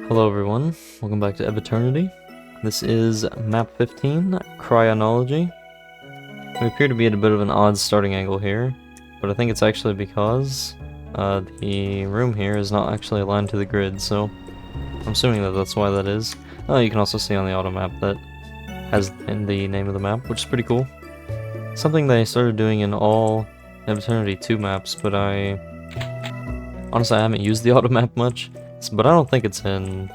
Hello everyone, welcome back to Eviternity. This is map 15, Cryonology. We appear to be at a bit of an odd starting angle here, but I think it's actually because the room here is not actually aligned to the grid, so I'm assuming that that's why that is. You can also see on the auto map that has in the name of the map, which is pretty cool. Something they started doing in all Eviternity 2 maps, but honestly I haven't used the auto map much. But I don't think it's in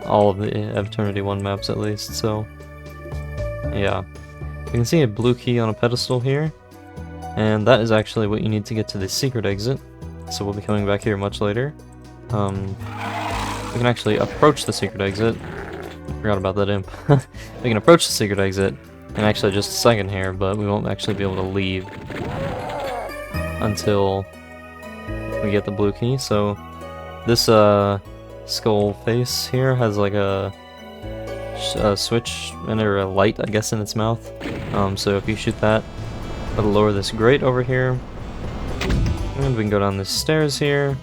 all of the Eviternity 1 maps at least, so yeah. You can see a blue key on a pedestal here, and that is actually what you need to get to the secret exit, so we'll be coming back here much later. We can actually approach the secret exit. I forgot about that imp. We can approach the secret exit in actually just a second here, but we won't actually be able to leave until we get the blue key, so this skull face here has like a switch and or a light, I guess, in its mouth. So if you shoot that, it'll lower this grate over here, and we can go down the stairs here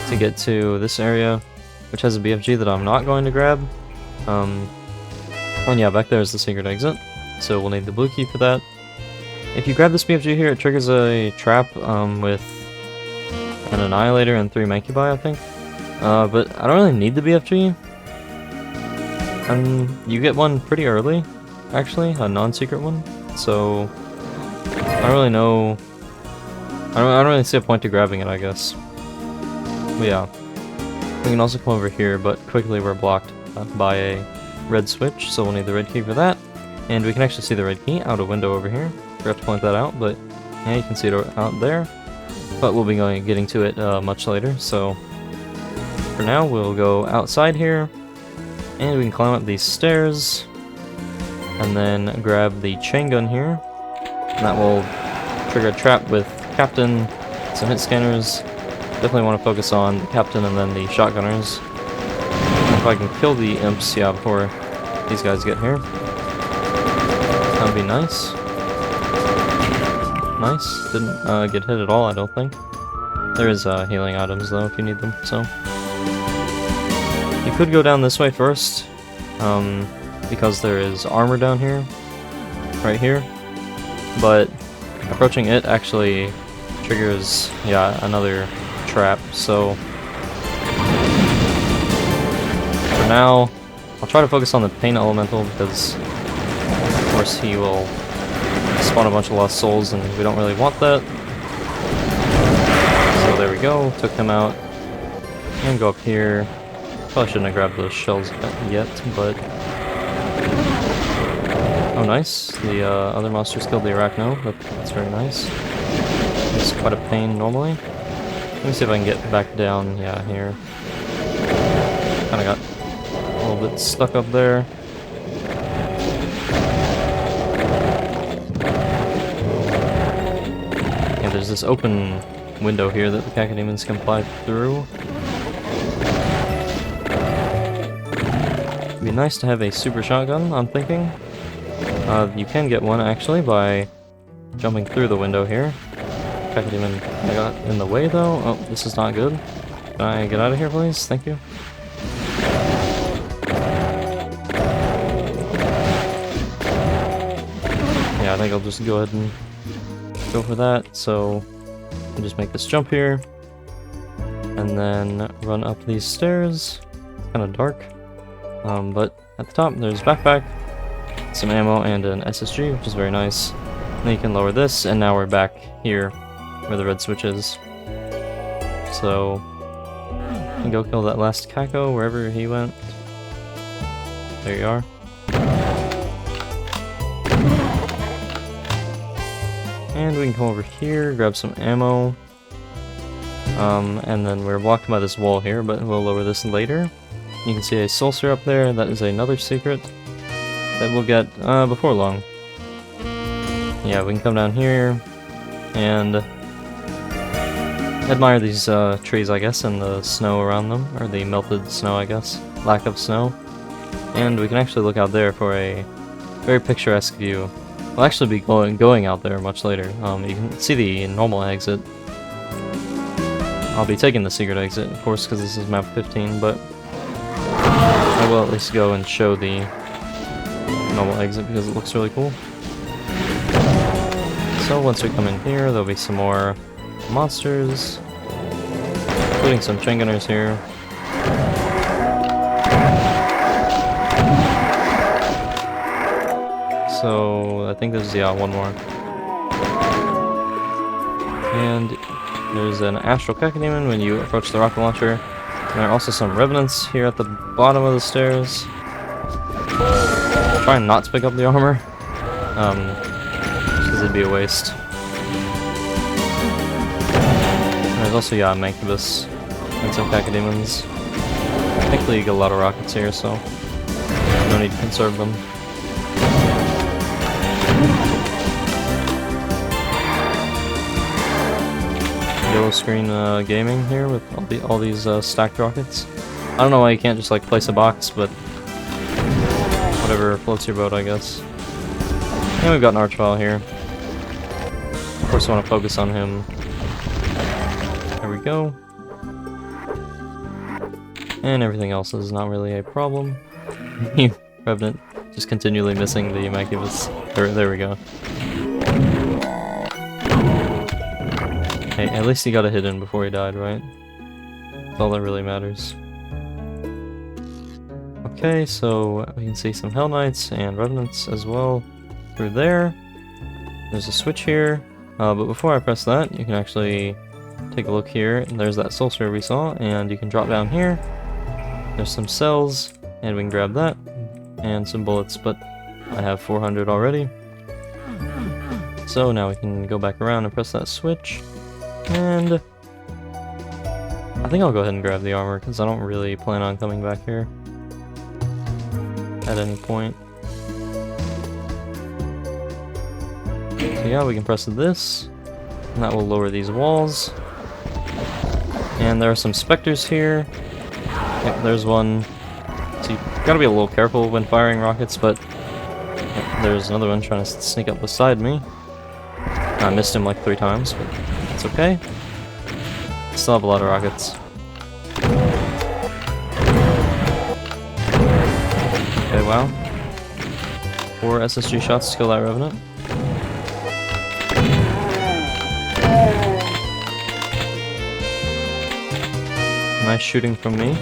to get to this area, which has a BFG that I'm not going to grab. And yeah, back there is the secret exit, so we'll need the blue key for that. If you grab this BFG here, it triggers a trap with an Annihilator and 3 Mancubi, I think. But I don't really need the BFG. You get one pretty early, actually, a non-secret one. So I don't really know. I don't really see a point to grabbing it, I guess. But yeah, we can also come over here, but quickly we're blocked by a red switch, so we'll need the red key for that. And we can actually see the red key out a window over here. Forgot to point that out, but yeah, you can see it out there. But we'll be getting to it much later, so for now we'll go outside here, and we can climb up these stairs, and then grab the chain gun here, and that will trigger a trap with Captain, some hit scanners. Definitely want to focus on the Captain and then the shotgunners. And if I can kill the imps, yeah, before these guys get here, that'd be nice. Nice. Didn't get hit at all, I don't think. There is healing items though if you need them, so. You could go down this way first, because there is armor down here, right here, but approaching it actually triggers, yeah, another trap, so for now, I'll try to focus on the pain elemental because, of course, he will spawn a bunch of lost souls, and we don't really want that. So there we go, took him out, and go up here. Probably shouldn't have grabbed those shells yet, but oh nice, the other monsters killed the Arachno, that's very nice. It's quite a pain normally. Let me see if I can get back down, yeah, here. Kinda got a little bit stuck up there. Yeah, there's this open window here that the Cacodemons can fly through. It'd be nice to have a super shotgun, I'm thinking. You can get one actually by jumping through the window here. Cacodemon got in the way though. Oh, this is not good. Can I get out of here, please? Thank you. Yeah, I think I'll just go ahead and go for that. So I'll just make this jump here, and then run up these stairs. It's kind of dark. But at the top there's backpack, some ammo, and an SSG, which is very nice. Then you can lower this, and now we're back here where the red switch is. So you can go kill that last Caco wherever he went. There you are. And we can come over here, grab some ammo. And then we're blocked by this wall here, but we'll lower this later. You can see a Sourceport up there. That is another secret that we'll get before long. Yeah, we can come down here and admire these trees, I guess, and the snow around them, or the melted snow, I guess. Lack of snow. And we can actually look out there for a very picturesque view. We'll actually be going out there much later. You can see the normal exit. I'll be taking the secret exit, of course, because this is map 15, but I will at least go and show the normal exit because it looks really cool. So once we come in here, there'll be some more monsters, including some chain gunners here. So I think there's one more. And there's an astral cacodemon when you approach the rocket launcher. And there are also some revenants here at the bottom of the stairs. Trying not to pick up the armor, because it'd be a waste. And there's also Mancubus and some cacodemons. Thankfully you get a lot of rockets here, so no need to conserve them. Yellow screen gaming here with all these stacked rockets. I don't know why you can't just like place a box, but whatever floats your boat, I guess. And we've got an Archvile here. Of course I want to focus on him. There we go. And everything else is not really a problem. Revenant just continually missing the Mancubus. There we go. Hey, at least he got a hit in before he died, right? That's all that really matters. Okay, so we can see some Hell Knights and Revenants as well through there. There's a switch here, but before I press that, you can actually take a look here. And there's that soul sphere we saw, and you can drop down here. There's some cells, and we can grab that, and some bullets, but I have 400 already. So now we can go back around and press that switch. And I think I'll go ahead and grab the armor because I don't really plan on coming back here at any point. So yeah, we can press this, and that will lower these walls. And there are some specters here. Yep, there's one. So you gotta be a little careful when firing rockets, but yep, there's another one trying to sneak up beside me. I missed him like 3 times, but it's okay. Still have a lot of rockets. Okay, wow. 4 SSG shots to kill that Revenant. Nice shooting from me.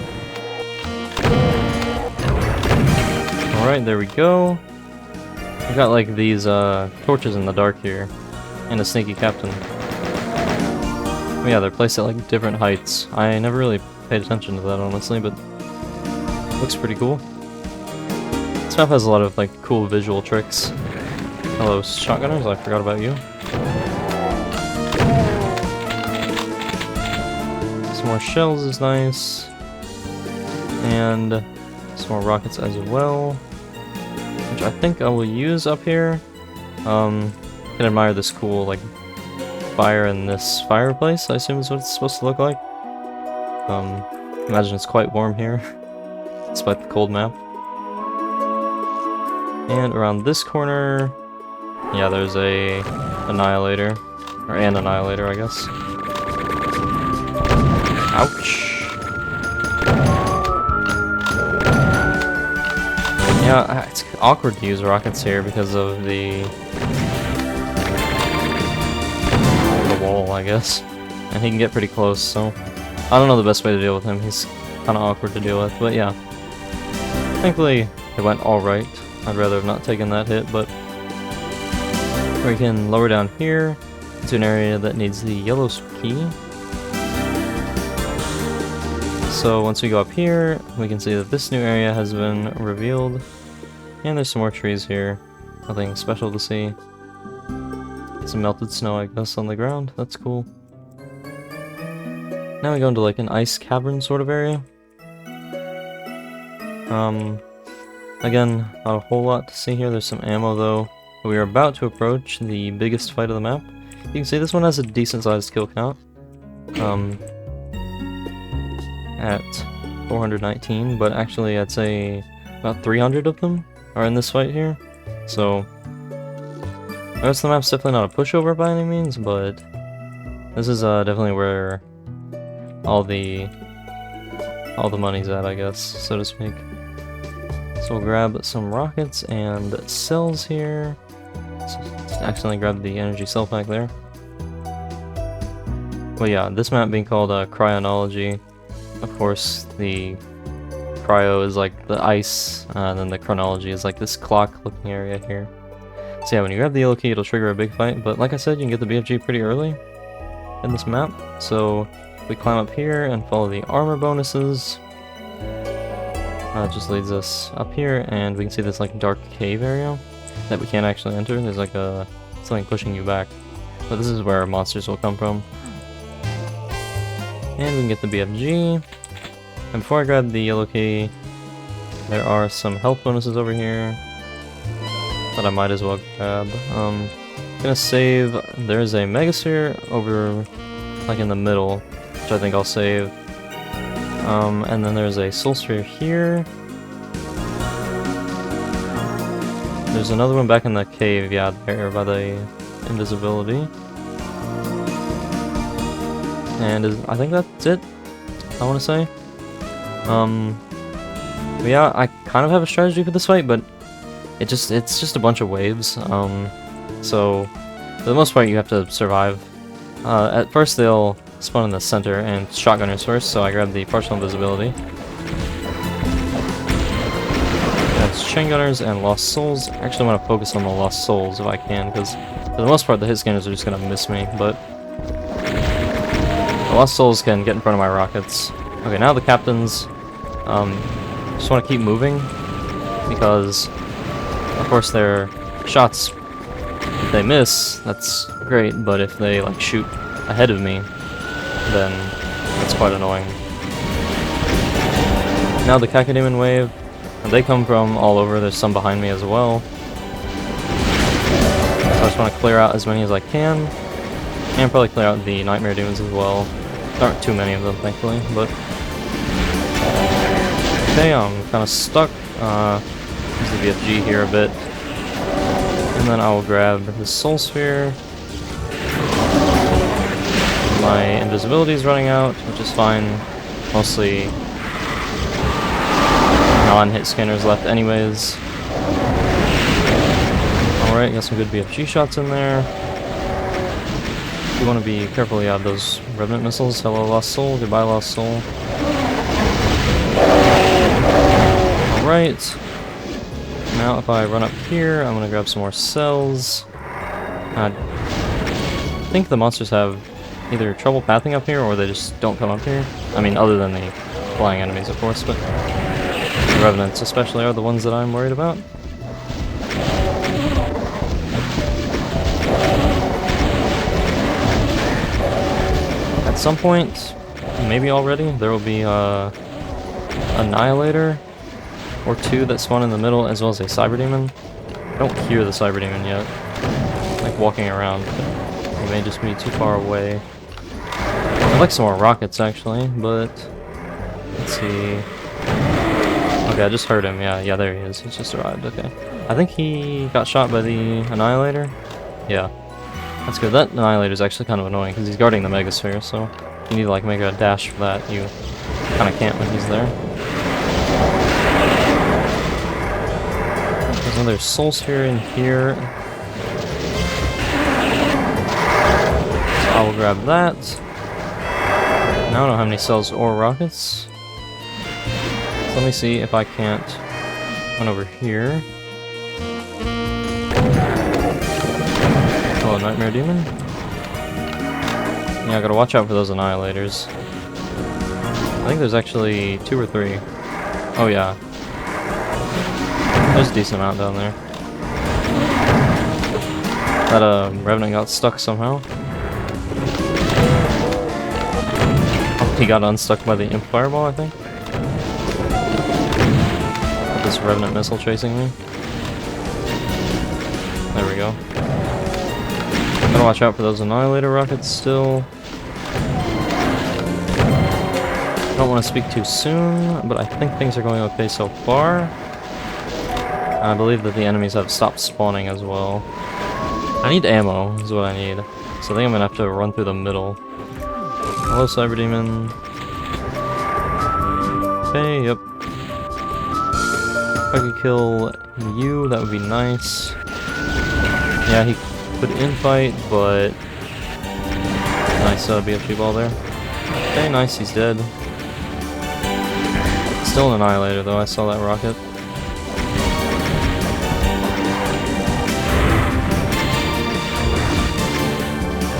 Alright, there we go. We've got like these torches in the dark here. And a sneaky captain. Yeah, they're placed at like different heights. I never really paid attention to that, honestly, but looks pretty cool. This map has a lot of like cool visual tricks. Hello, shotgunners, I forgot about you. Some more shells is nice. And some more rockets as well, which I think I will use up here. You can admire this cool like fire in this fireplace, I assume is what it's supposed to look like. Imagine it's quite warm here, despite the cold map. And around this corner, yeah, there's a annihilator, or an annihilator, I guess. Ouch. Yeah, it's awkward to use rockets here because of the wall, I guess. And he can get pretty close, so I don't know the best way to deal with him. He's kind of awkward to deal with, but yeah. Thankfully, it went alright. I'd rather have not taken that hit, but we can lower down here to an area that needs the yellow key. So once we go up here, we can see that this new area has been revealed. And there's some more trees here. Nothing special to see. Some melted snow, I guess, on the ground. That's cool. Now we go into like an ice cavern sort of area. Again, not a whole lot to see here. There's some ammo though. We are about to approach the biggest fight of the map. You can see this one has a decent sized kill count. At 419, but actually I'd say about 300 of them are in this fight here. So the rest of the map's definitely not a pushover by any means, but this is definitely where all the money's at, I guess, so to speak. So we'll grab some rockets and cells here. Just accidentally grabbed the energy cell pack there. Well, yeah, this map being called Cryonology. Of course, the cryo is like the ice, and then the chronology is like this clock-looking area here. So yeah, when you grab the yellow key, it'll trigger a big fight. But like I said, you can get the BFG pretty early in this map. So we climb up here and follow the armor bonuses. It just leads us up here, and we can see this like dark cave area that we can't actually enter. There's like something pushing you back, but this is where monsters will come from. And we can get the BFG. And before I grab the yellow key, there are some health bonuses over here that I might as well grab. Gonna save. There's a Megasphere over like in the middle, which I think I'll save. And then there's a Soul Sphere here. There's another one back in the cave, yeah, there by the invisibility. And I think that's it, I want to say. But yeah, I kind of have a strategy for this fight, but it's just a bunch of waves. So for the most part, you have to survive. At first, they'll spawn in the center, and shotgunners first, so I grab the partial invisibility. That's chain gunners and lost souls. Actually, I want to focus on the lost souls if I can, because for the most part, the hit scanners are just gonna miss me. But the lost souls can get in front of my rockets. Okay, now the captains. Just want to keep moving because, of course, their shots. If they miss, that's great. But if they like shoot ahead of me, then that's quite annoying. Now the Cacodemon wave, and they come from all over. There's some behind me as well. So I just want to clear out as many as I can, and probably clear out the Nightmare Demons as well. There aren't too many of them, thankfully, but... Okay, I'm kind of stuck. Use the VFG here a bit. And then I will grab the Soul Sphere. My invisibility is running out, which is fine. Mostly non-hit scanners left anyways. Alright, got some good BFG shots in there. You want to be careful, yeah, those Revenant missiles. Hello, Lost Soul. Goodbye, Lost Soul. Alright. Now if I run up here, I'm going to grab some more cells. I think the monsters have either trouble pathing up here, or they just don't come up here. I mean, other than the flying enemies, of course, but the Revenants especially are the ones that I'm worried about. At some point, maybe already, there will be Annihilator or two that spawn in the middle, as well as a Cyber Demon. I don't hear the Cyber Demon yet, like walking around, but he may just be too far away. I'd like some more rockets actually, but let's see. Okay, I just heard him. Yeah, there he is. He's just arrived. Okay, I think he got shot by the Annihilator. Yeah, that's good. That Annihilator is actually kind of annoying because he's guarding the Megasphere, so you need to like make a dash for that. You kind of can't when he's there. There's another Soul Sphere in here. So I will grab that. Now I don't have any cells or rockets. So let me see if I can't run over here. Oh, Nightmare Demon? Yeah, I gotta watch out for those Annihilators. I think there's actually 2 or 3. Oh yeah. There's a decent amount down there. That Revenant got stuck somehow. Oh, he got unstuck by the Imp Fireball, I think. Got this Revenant missile chasing me. There we go. Gotta watch out for those Annihilator rockets still. Don't want to speak too soon, but I think things are going okay so far. I believe that the enemies have stopped spawning as well. I need ammo, is what I need. So I think I'm gonna have to run through the middle. Hello, Cyber Demon. Okay, yep. I could kill you, that would be nice. Yeah, he could infight, but... Nice BFG ball there. Okay, nice, he's dead. Still an Annihilator though, I saw that rocket.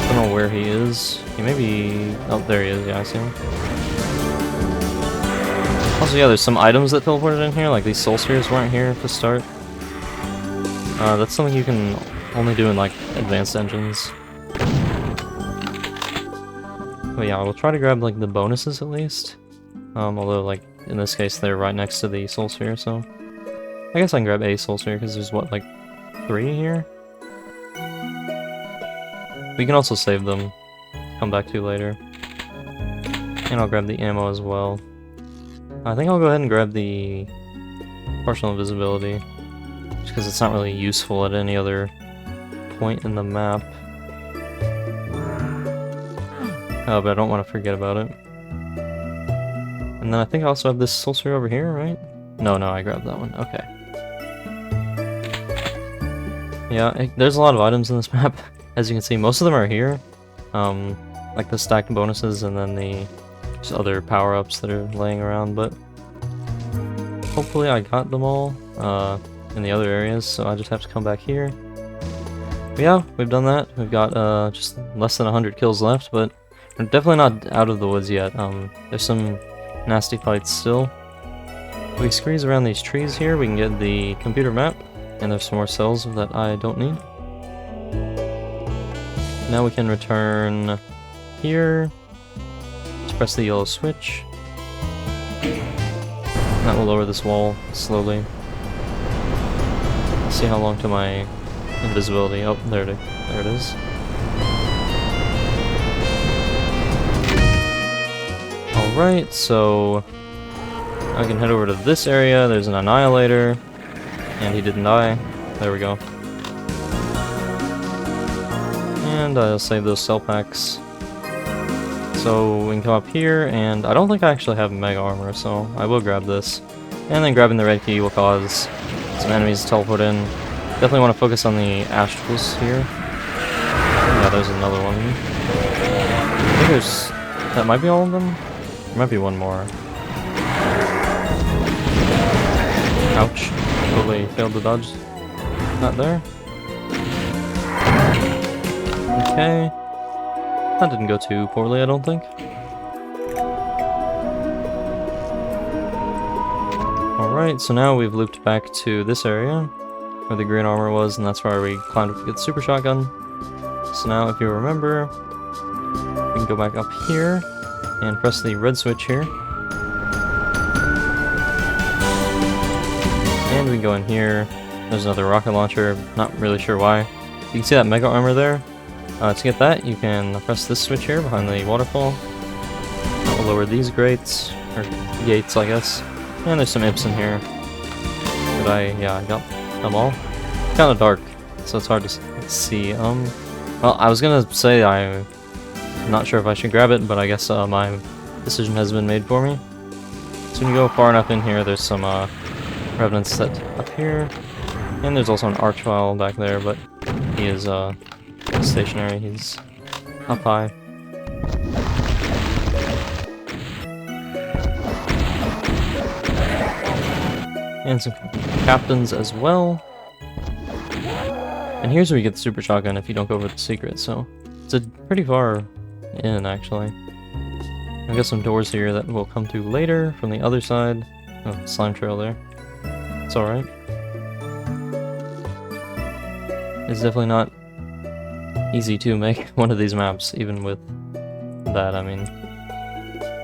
Don't know where he is. He may be... Oh, there he is, yeah, I see him. Also, yeah, there's some items that teleported in here, like these soul spheres weren't here to start. That's something you can only do in, like, advanced engines. But yeah, we'll try to grab, like, the bonuses at least. Although, like, in this case, they're right next to the soul sphere, so... I guess I can grab a soul sphere, because there's, what, like, 3 here? We can also save them, come back to later. And I'll grab the ammo as well. I think I'll go ahead and grab the partial invisibility, just because it's not really useful at any other point in the map. Oh, but I don't want to forget about it. And then I think I also have this soul sphere over here, right? No, I grabbed that one. Okay. Yeah, there's a lot of items in this map. As you can see, most of them are here. Like the stacked bonuses and then the just other power-ups that are laying around, but hopefully I got them all in the other areas, so I just have to come back here. But yeah, we've done that. We've got just less than 100 kills left, but we're definitely not out of the woods yet. There's some nasty fights still. If we squeeze around these trees here, we can get the computer map, and there's some more cells that I don't need. Now we can return here. Just press the yellow switch. That will lower this wall slowly. Let's see how long to my invisibility. Oh, there it is. Alright, so I can head over to this area. There's an Annihilator, and he didn't die. There we go. And I'll save those cell packs. So we can come up here, and I don't think I actually have Mega Armor, so I will grab this. And then grabbing the red key will cause some enemies to teleport in. Definitely want to focus on the astrals here. Yeah, there's another one. I think there's... that might be all of them? There might be one more. Ouch. Totally failed to dodge. Not there. Okay. That didn't go too poorly, I don't think. Alright, so now we've looped back to this area, where the green armor was, and that's where we climbed up to get the super shotgun. So now, if you remember, we can go back up here, and press the red switch here. And we can go in here. There's another rocket launcher, not really sure why. You can see that mega armor there. To get that, you can press this switch here behind the waterfall. That will lower these grates, or gates, I guess. And there's some imps in here. But I got them all. Kind of dark, so it's hard to see. Well, I was gonna say I'm not sure if I should grab it, but I guess my decision has been made for me. So when you go far enough in here, there's some revenants set up here. And there's also an archvile back there, but he is stationary, he's up high. And some captains as well. And here's where you get the super shotgun if you don't go over the secret, so it's a pretty far in, actually. I've got some doors here that we'll come to later from the other side. Oh, slime trail there. It's alright. It's definitely not easy to make one of these maps, even with that. I mean,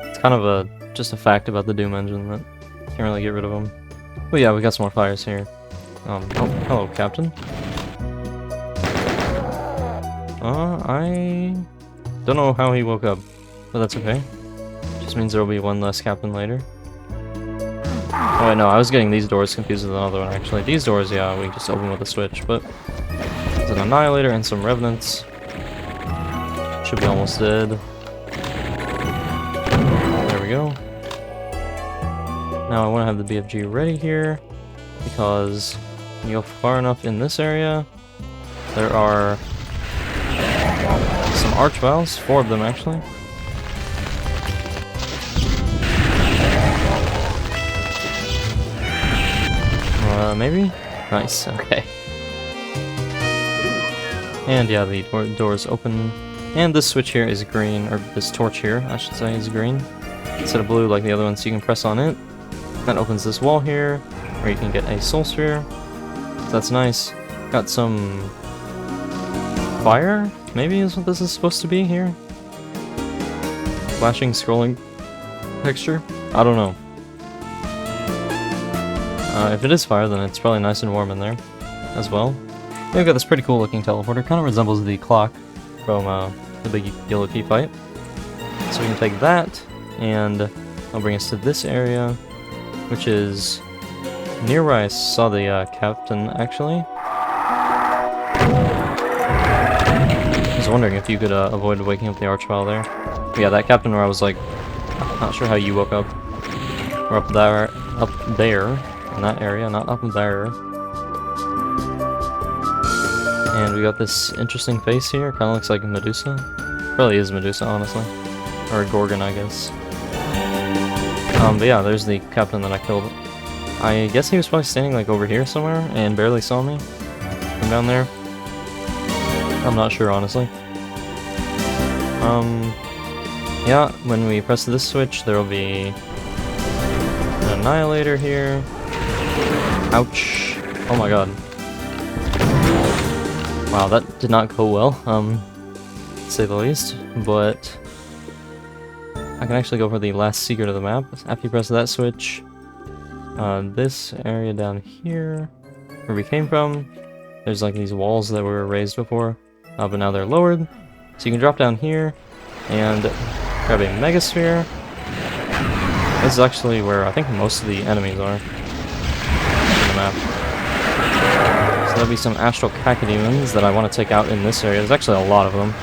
it's kind of just a fact about the Doom engine that you can't really get rid of them. But yeah, we got some more fires here. Oh, hello, Captain. I don't know how he woke up, but that's okay. Just means there will be one less Captain later. Oh wait, no, I was getting these doors confused with another one, actually. These doors, yeah, we just open with a switch, but there's an Annihilator and some Revenants. Should be almost dead. There we go. Now I want to have the BFG ready here. because when you go far enough in this area, there are some archviles, 4 of them actually. Maybe? Nice, okay. And yeah, the door is open. And this switch here is green, or this torch here, I should say, is green. Instead of blue like the other one, so you can press on it. That opens this wall here, where you can get a soul sphere. So that's nice. Got some fire, maybe is what this is supposed to be here. Flashing, scrolling texture? I don't know. If it is fire, then it's probably nice and warm in there as well. We've got this pretty cool looking teleporter. Kind of resembles the clock from the big yellow key fight. So we can take that, and I'll bring us to this area, which is near where I saw the captain, actually. I was wondering if you could avoid waking up the archvile there. But yeah, that captain where I was like, not sure how you woke up. We're up there. In that area, not up there. And we got this interesting face here, kind of looks like Medusa. Probably is Medusa, honestly. Or a Gorgon, I guess. But yeah, there's the captain that I killed. I guess he was probably standing like over here somewhere and barely saw me from down there. I'm not sure, honestly. Yeah, when we press this switch, there will be an annihilator here. Ouch. Oh my god. Wow, that did not go well, to say the least, but I can actually go for the last secret of the map. After you press that switch, this area down here, where we came from, there's like these walls that were raised before, but now they're lowered. So you can drop down here and grab a megasphere. This is actually where I think most of the enemies are. Map. So there'll be some astral cacodemons that I want to take out in this area. There's actually a lot of them.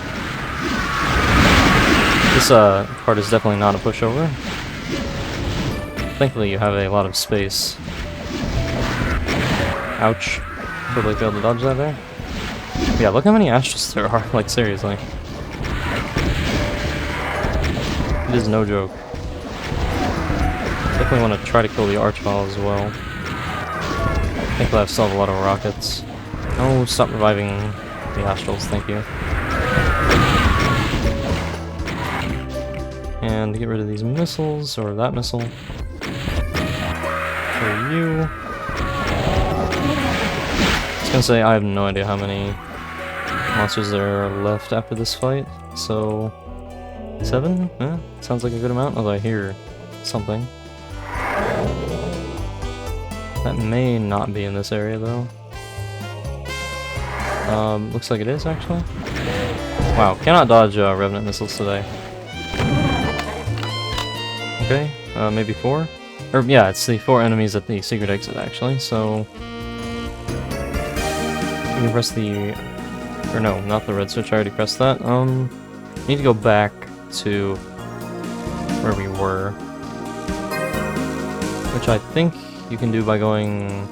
This part is definitely not a pushover. Thankfully you have a lot of space. Ouch. Totally failed to dodge that there. But yeah, look how many astrals there are, like seriously. It is no joke. Definitely want to try to kill the archvile as well. Thankfully I still have a lot of rockets. Oh, stop reviving the astrals, thank you. And get rid of these missiles, or that missile. For you. I was gonna say, I have no idea how many monsters there are left after this fight, so... 7? Sounds like a good amount, although I hear something. That may not be in this area, though. Looks like it is, actually. Wow, cannot dodge Revenant missiles today. Okay, maybe 4? Or, yeah, it's the 4 enemies at the secret exit, actually, so... You can press the... Or no, not the red switch, I already pressed that. Need to go back to where we were. Which I think you can do by going...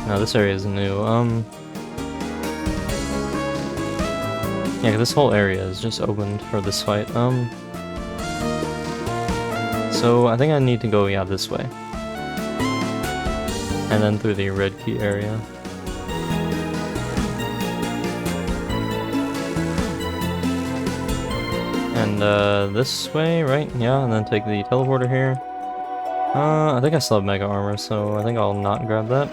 No, this area is new. Yeah, this whole area is just opened for this fight. So I think I need to go, yeah, this way. And then through the red key area. And this way, right? Yeah, and then take the teleporter here. I think I still have mega armor, so I think I'll not grab that.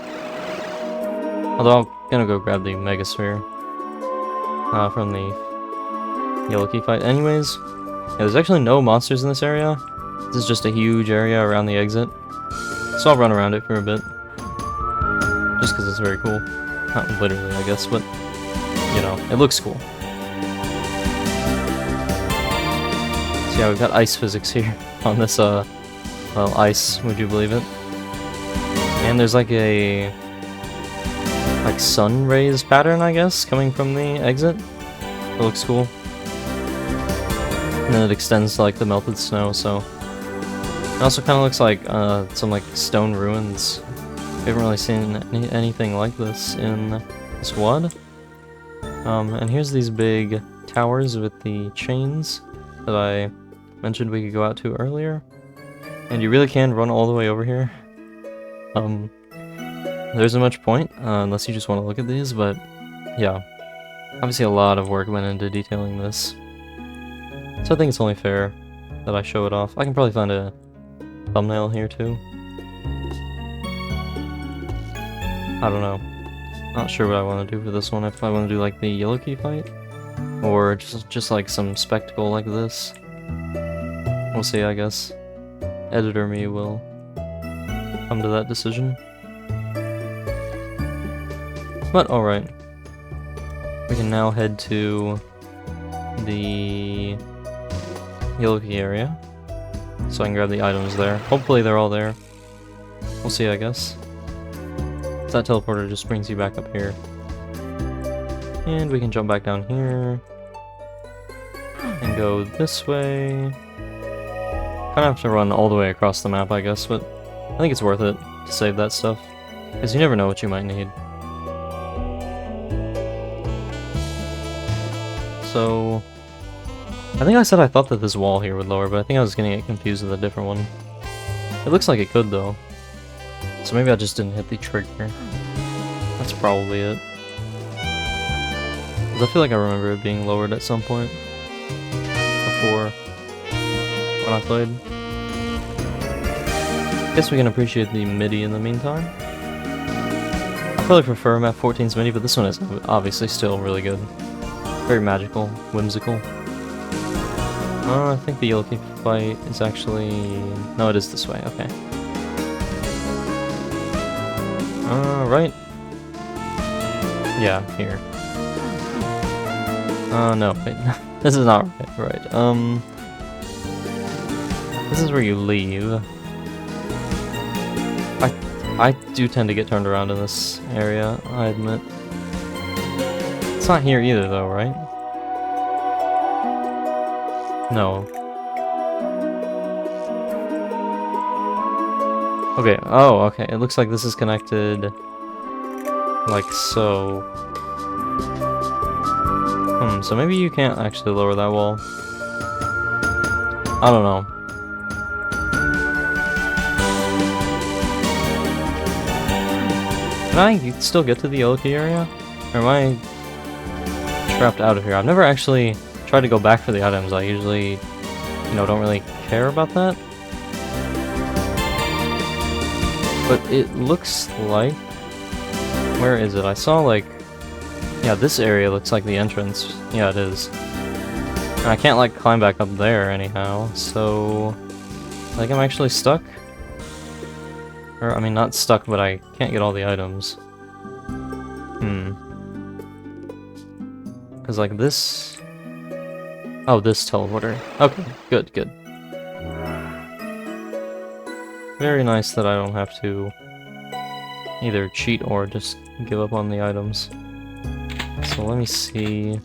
Although I'm gonna go grab the mega sphere from the yellow key fight. Anyways, yeah, there's actually no monsters in this area. This is just a huge area around the exit. So I'll run around it for a bit. Just because it's very cool. Not literally, I guess, but, you know, it looks cool. So yeah, we've got ice physics here on this, well, ice, would you believe it? And there's like a... like sun rays pattern, I guess, coming from the exit. It looks cool. And then it extends to like the melted snow, so... It also kind of looks like some like stone ruins We haven't really seen anything like this in this WAD. And here's these big towers with the chains that I mentioned we could go out to earlier. And you really can run all the way over here. There isn't much point, unless you just want to look at these, but yeah. Obviously a lot of work went into detailing this. So I think it's only fair that I show it off. I can probably find a thumbnail here too. I don't know. Not sure what I want to do for this one. If I want to do like the yellow key fight, or just like some spectacle like this. We'll see, I guess. Editor me will come to that decision. But alright. We can now head to the yellow key area, so I can grab the items there. Hopefully they're all there. We'll see, I guess. That teleporter just brings you back up here. And we can jump back down here. And go this way. Kinda have to run all the way across the map, I guess, but I think it's worth it to save that stuff. Because you never know what you might need. So, I think I said I thought that this wall here would lower, but I think I was getting it confused with a different one. It looks like it could, though. So maybe I just didn't hit the trigger. That's probably it. Because I feel like I remember it being lowered at some point. Before. When I played. Guess we can appreciate the MIDI in the meantime. I probably prefer Map 14's MIDI, but this one is obviously still really good. Very magical, whimsical. I think the yellow key fight is actually... No, it is this way, okay. Right? Yeah, here. No, wait. This is not right. This is where you leave. I do tend to get turned around in this area, I admit. It's not here either, though, right? No. Okay, oh, okay. It looks like this is connected like so. So maybe you can't actually lower that wall. I don't know. Can I still get to the yellow key area? Or am I trapped out of here? I've never actually tried to go back for the items. I usually, you know, don't really care about that. But it looks like... Where is it? I saw, like... Yeah, this area looks like the entrance. Yeah, it is. And I can't, like, climb back up there anyhow, so... I think I'm actually stuck? Or, I mean, not stuck, but I can't get all the items. Because, like, this... Oh, this teleporter. Okay, good, good. Very nice that I don't have to either cheat or just give up on the items. So let me see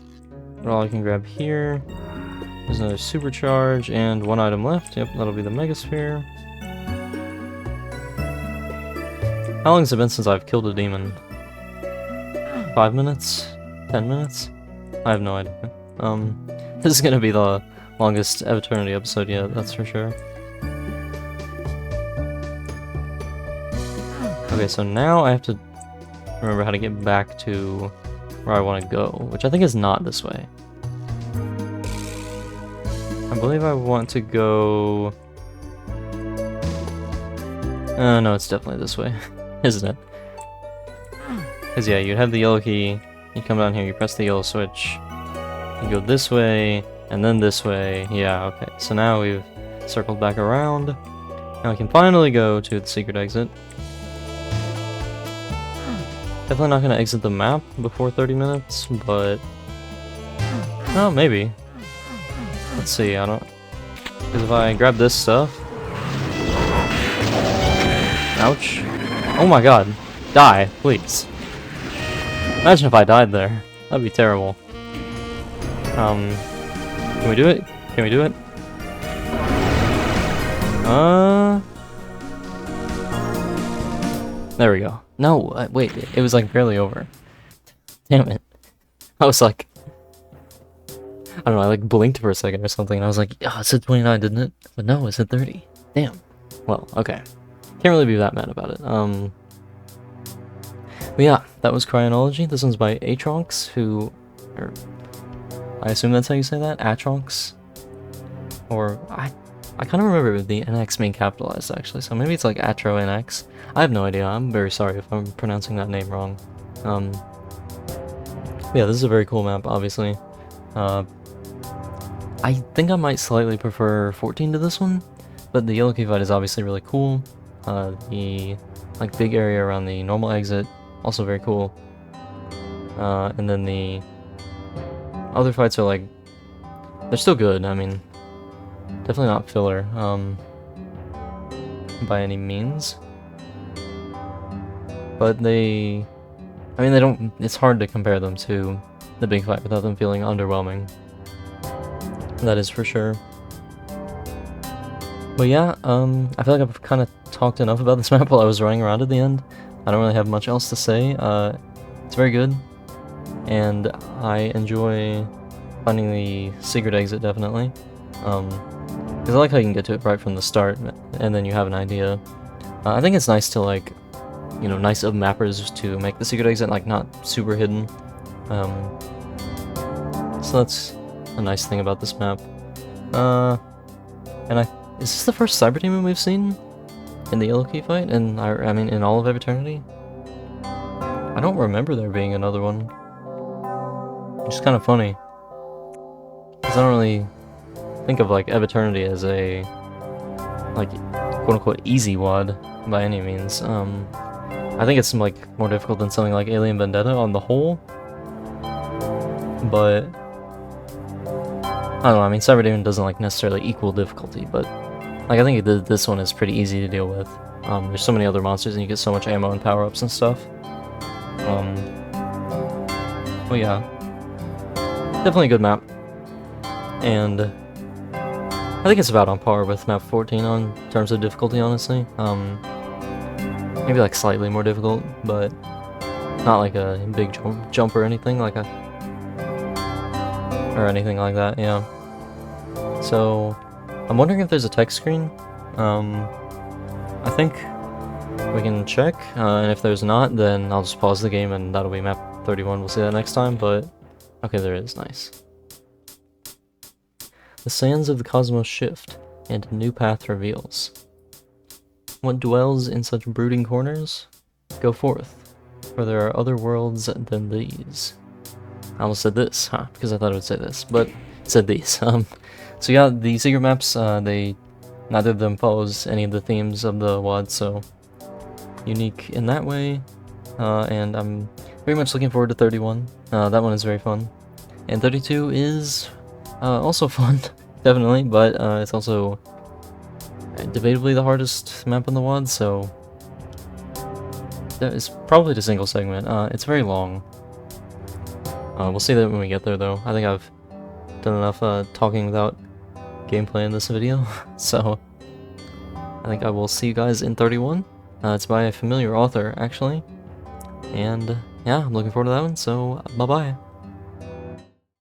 what all I can grab here. There's another supercharge and one item left. Yep, that'll be the Megasphere. How long has it been since I've killed a demon? 5 minutes? 10 minutes? I have no idea. This is gonna be the longest Eviternity episode yet, that's for sure. Okay, so now I have to remember how to get back to where I want to go, which I think is not this way. I believe I want to go... no, it's definitely this way, isn't it? Because yeah, you'd have the yellow key, you come down here, you press the yellow switch, you go this way, and then this way. Yeah, okay, so now we've circled back around. Now we can finally go to the secret exit. Definitely not going to exit the map before 30 minutes, but... Oh, maybe. Let's see, I don't... Because if I grab this stuff... Ouch. Oh my god. Die, please. Imagine if I died there. That'd be terrible. Can we do it? Can we do it? There we go. No, wait, it was like barely over. Damn it. I was like, I don't know, I like blinked for a second or something, and I was like, oh, it said 29, didn't it? But no, it said 30. Damn. Well, okay. Can't really be that mad about it. But yeah, that was Cryonology. This one's by Atronx, who, or I assume that's how you say that? Atronx? Or, I kind of remember the NX being capitalized, actually, so maybe it's like Atro NX. I have no idea. I'm very sorry if I'm pronouncing that name wrong. Yeah, this is a very cool map, obviously. I think I might slightly prefer 14 to this one, but the yellow key fight is obviously really cool. The like big area around the normal exit, also very cool. And then the other fights are like, they're still good. I mean, definitely not filler, by any means. But they don't, it's hard to compare them to the big fight without them feeling underwhelming. That is for sure. But yeah, I feel like I've kind of talked enough about this map while I was running around at the end. I don't really have much else to say. It's very good, and I enjoy finding the secret exit, definitely. Because I like how you can get to it right from the start, and then you have an idea. I think it's nice to, like, you know, nice of mappers to make the secret exit, like, not super hidden. So that's a nice thing about this map. And is this the first Cyber Demon we've seen in the yellow key fight? And I mean, in all of Eviternity? I don't remember there being another one. Which is kind of funny. Because I don't really think of, like, Eviternity as a, like, quote-unquote easy WAD by any means. I think it's, like, more difficult than something like Alien Vendetta on the whole. But I don't know, I mean, Cyber Demon doesn't, like, necessarily equal difficulty, but, like, I think this one is pretty easy to deal with. There's so many other monsters and you get so much ammo and power-ups and stuff. Well, yeah. Definitely a good map. And I think it's about on par with map 14 on terms of difficulty, honestly. Maybe, like, slightly more difficult, but not like a big jump or anything like or anything like that, yeah. So, I'm wondering if there's a text screen. I think we can check, and if there's not, then I'll just pause the game and that'll be map 31. We'll see that next time, but okay, there is. Nice. The sands of the cosmos shift, and a new path reveals. What dwells in such brooding corners? Go forth, for there are other worlds than these. I almost said this, because I thought it would say this, but it said these. So yeah, the secret maps, neither of them follows any of the themes of the WAD, so unique in that way. And I'm very much looking forward to 31. That one is very fun. And 32 is also fun, definitely, but it's also debatably the hardest map in the WAD, so it's probably the single segment. It's very long. We'll see that when we get there, though. I think I've done enough talking without gameplay in this video, so I think I will see you guys in 31. It's by a familiar author, actually, and yeah, I'm looking forward to that one, so bye-bye.